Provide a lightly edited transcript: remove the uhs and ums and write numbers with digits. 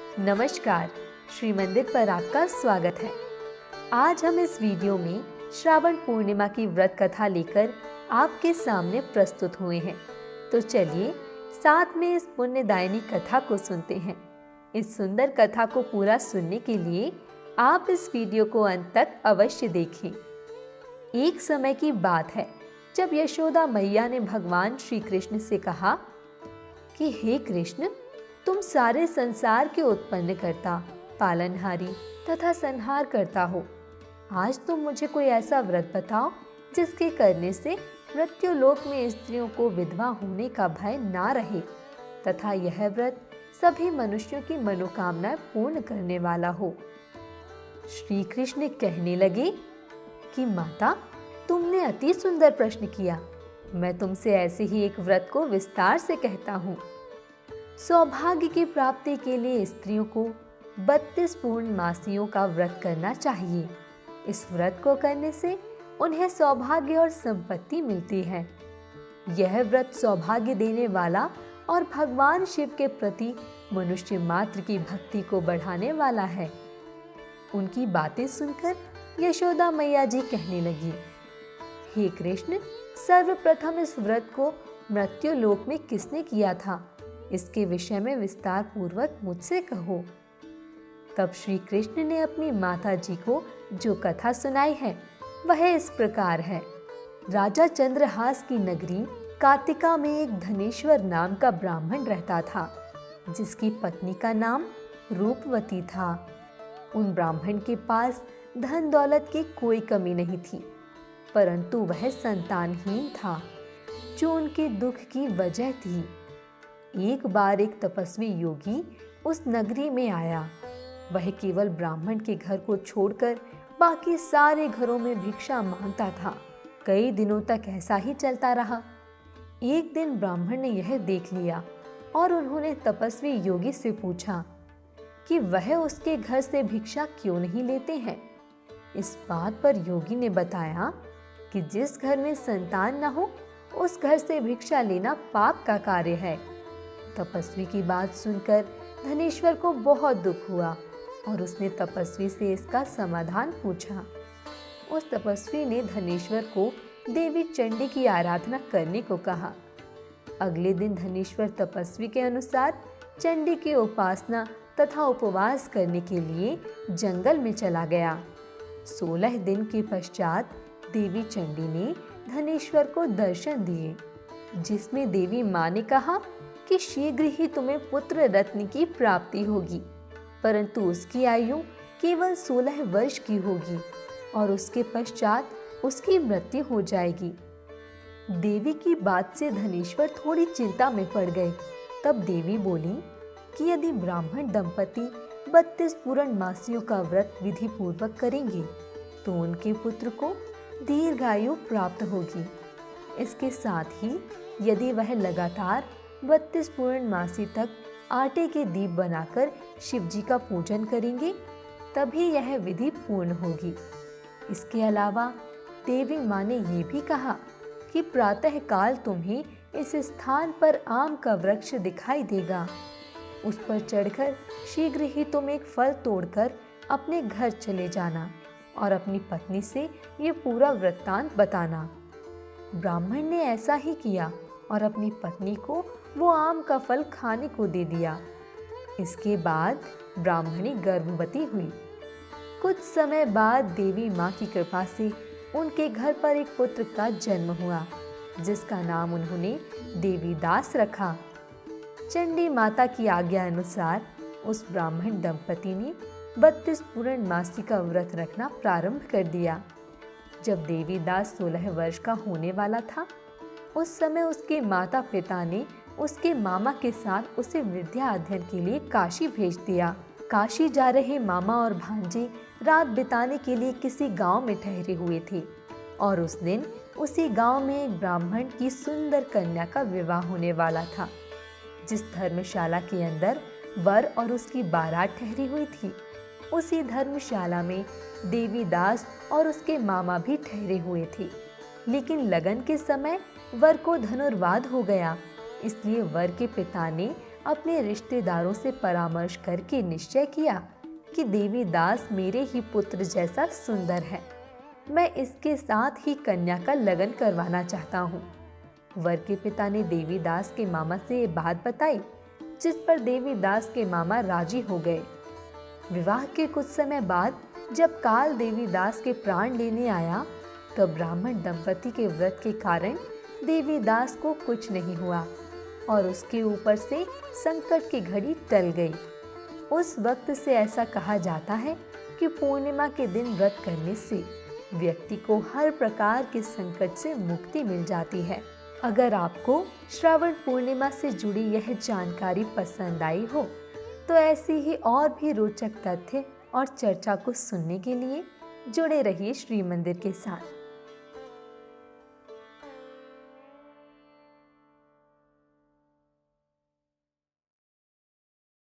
नमस्कार, श्री मंदिर पर आपका स्वागत है। आज हम इस वीडियो में श्रावण पूर्णिमा की व्रत कथा लेकर आपके सामने प्रस्तुत हुए हैं। तो चलिए साथ में इस पुण्यदायिनी कथा को सुनते हैं। इस सुंदर कथा को पूरा सुनने के लिए आप इस वीडियो को अंत तक अवश्य देखें। एक समय की बात है जब यशोदा मैया ने भगवान श्री कृष्ण से कहा कि हे कृष्ण, तुम सारे संसार के उत्पन्न करता, पालनहारी तथा संहार करता हो। आज तुम मुझे कोई ऐसा व्रत बताओ जिसके करने से मृत्युलोक में स्त्रियों को विधवा होने का भय ना रहे तथा यह व्रत सभी मनुष्यों की मनोकामनाएं पूर्ण करने वाला हो। श्री कृष्ण कहने लगे कि माता, तुमने अति सुंदर प्रश्न किया। मैं तुमसे ऐसे ही एक व्रत को विस्तार से कहता हूँ। सौभाग्य की प्राप्ति के लिए स्त्रियों को 32 पूर्ण मासियों का व्रत करना चाहिए। इस व्रत को करने से उन्हें सौभाग्य और संपत्ति मिलती है। यह व्रत सौभाग्य देने वाला और भगवान शिव के प्रति मनुष्य मात्र की भक्ति को बढ़ाने वाला है। उनकी बातें सुनकर यशोदा मैया जी कहने लगी, हे कृष्ण, सर्वप्रथम इस व्रत को मृत्युलोक में किसने किया था, इसके विषय में विस्तार पूर्वक मुझसे कहो। तब श्री कृष्ण ने अपनी माता जी को जो कथा सुनाई है वह इस प्रकार है। राजा चंद्रहास की नगरी कार्तिका में एक धनेश्वर नाम का ब्राह्मण रहता था, जिसकी पत्नी का नाम रूपवती था। उन ब्राह्मण के पास धन दौलत की कोई कमी नहीं थी, परंतु वह संतानहीन था, जो उनके दुख की वजह थी। एक बार एक तपस्वी योगी उस नगरी में आया। वह केवल ब्राह्मण के घर को छोड़कर बाकी सारे घरों में भिक्षा मांगता था। कई दिनों तक ऐसा ही चलता रहा। एक दिन ब्राह्मण ने यह देख लिया और उन्होंने तपस्वी योगी से पूछा कि वह उसके घर से भिक्षा क्यों नहीं लेते हैं। इस बात पर योगी ने बताया कि जिस घर में संतान न हो उस घर से भिक्षा लेना पाप का कार्य है। तपस्वी की बात सुनकर धनेश्वर को बहुत दुख हुआ और उसने तपस्वी से इसका समाधान पूछा। उस तपस्वी ने धनेश्वर को देवी चंडी की आराधना करने को कहा। अगले दिन धनेश्वर तपस्वी के अनुसार चंडी की उपासना तथा उपवास करने के लिए जंगल में चला गया। 16 दिन के पश्चात देवी चंडी ने धनेश्वर को दर्शन दिए, जिसमें देवी माँ ने कहा कि शीघ्र ही तुम्हें पुत्र रत्न की प्राप्ति होगी, परंतु उसकी आयु केवल 16 वर्ष की होगी और उसके पश्चात उसकी मृत्यु हो जाएगी। देवी की बात से धनेश्वर थोड़ी चिंता में पड़ गए। तब देवी बोली कि यदि ब्राह्मण दंपति 32 पूर्ण मासियों का व्रत विधि पूर्वक करेंगे तो उनके पुत्र को दीर्घायु प्राप्त होगी। इसके साथ ही यदि वह लगातार 32 पूर्ण मासी तक आटे के दीप बनाकर शिव जी का पूजन करेंगे तभी यह विधि पूर्ण होगी। इसके अलावा देवी माँ ने ये भी कहा कि प्रातः काल तुम्हें इस स्थान पर आम का वृक्ष दिखाई देगा। उस पर चढ़कर शीघ्र ही तुम एक फल तोड़कर अपने घर चले जाना और अपनी पत्नी से ये पूरा वृत्तांत बताना। ब्राह्मण ने ऐसा ही किया और अपनी पत्नी को वो आम का फल खाने को दे दिया। इसके बाद ब्राह्मणी गर्भवती हुई। कुछ समय बाद देवी माँ की कृपा से उनके घर पर एक पुत्र का जन्म हुआ, जिसका नाम उन्होंने देवीदास रखा। चंडी माता की आज्ञा अनुसार उस ब्राह्मण दंपति ने 32 पूर्ण मासी का व्रत रखना प्रारंभ कर दिया। जब देवीदास 16 वर्ष का होने वाला था, उस समय उसके माता पिता ने उसके मामा के साथ उसे विद्या अध्ययन के लिए काशी भेज दिया। काशी जा रहे मामा और भांजे रात बिताने के लिए किसी गांव में ठहरे हुए थे और उस दिन उसी गांव में एक ब्राह्मण की सुंदर कन्या का विवाह होने वाला था। जिस धर्मशाला के अंदर वर और उसकी बारात ठहरी हुई थी, उसी धर्मशाला में देवीदास और उसके मामा भी ठहरे हुए थे। लेकिन लगन के समय वर को धनुर्वात हो गया, इसलिए वर के पिता ने अपने रिश्तेदारों से परामर्श करके निश्चय किया कि देवीदास मेरे ही पुत्र जैसा सुंदर है। मैं इसके साथ ही कन्या का लगन करवाना चाहता हूँ। वर के पिता ने देवीदास के मामा से ये बात बताई, जिस पर देवीदास के मामा राजी हो गए। विवाह के कुछ समय बाद जब काल देवीदास के प्राण लेने आया, तो ब्राह्मण दंपति के व्रत के कारण देवीदास को कुछ नहीं हुआ और उसके ऊपर से संकट की घड़ी टल गई। उस वक्त से ऐसा कहा जाता है कि पूर्णिमा के दिन व्रत करने से व्यक्ति को हर प्रकार के संकट से मुक्ति मिल जाती है। अगर आपको श्रावण पूर्णिमा से जुड़ी यह जानकारी पसंद आई हो, तो ऐसी ही और भी रोचक तथ्य और चर्चा को सुनने के लिए जुड़े रहिए श्री मंदिर के साथ।